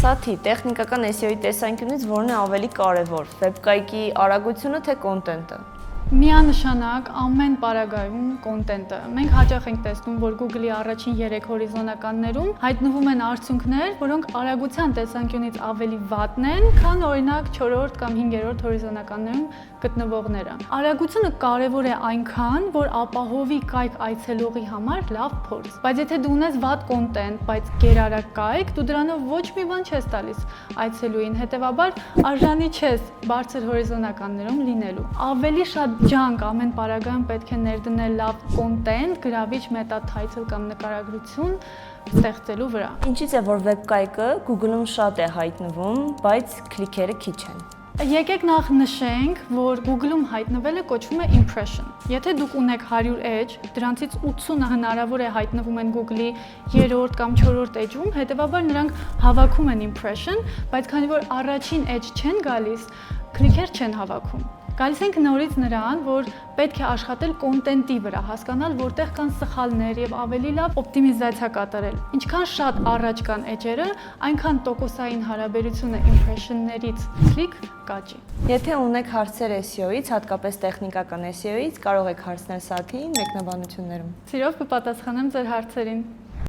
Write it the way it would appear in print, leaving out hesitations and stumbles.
Սաթի, տեխնիկական SEO-ի տեսանկյունից որն է ավելի կարևոր, վեբկայքի արագությունը թե կոնտենտը։ Միանշանակ ամեն պարագայում կոնտենտը։ Մենք հաճախ ենք տեսնում, որ Google-ի առաջին 3 հորիզոնականներում հայտնվում են արդյունքներ, որոնք արագության տեսանկյունից ավելի վատն են, քան օրինակ 4-րդ կամ 5-րդ հորիզոնականներում գտնվողները։ Արագությունը կարևոր է այնքան, որ ապահովի կայք այցելողի համար լավ փորձ։ Բայց եթե դու ունես վատ կոնտենտ, բայց գերարագ կայք, դու դրանով ոչ մի բան չես տալիս այցելուին, հետևաբար արժանի չես բարձր հորիզոնականներում լինելու։ Ավելի շատ ջանք ամեն պարագայում պետք է ներդնել լավ կոնտենտ, գրավիչ մետա թայթլ կամ նկարագրություն ստեղծելու վրա։ Ինչից է որ վեբկայքը Google-ում շատ է հայտնվում, բայց քլիքերը քիչ են։ Եկեք նախ նշենք, որ Google-ում հայտնվելը կոչվում է impression։ Եթե դուք ունեք 100 էջ, դրանցից 80-ը հնարավոր է հայտնվում են Google-ի 3-րդ կամ 4-րդ էջում, հետևաբար նրանք հավաքում են impression, բայց քանի որ առաջին էջ չեն գալիս, քլիքեր չեն հավաքում։ Գալիս ենք նորից նրան, որ պետք է աշխատել կոնտենտի վրա, հասկանալ որտեղ կան սխալներ եւ ավելի լավ օպտիմիզացիա կատարել։ Ինչքան շատ առաջ կան էջերը, այնքան տոկոսային հարաբերությունը impression-ներից քլիկ կաճի։ Եթե ունեք հարցեր SEO-ից, հատկապես տեխնիկական SEO-ից, կարող եք հարցնել Սաթիին մեկնաբանություններում։ Սիրով կպատասխանեմ ձեր հարցերին։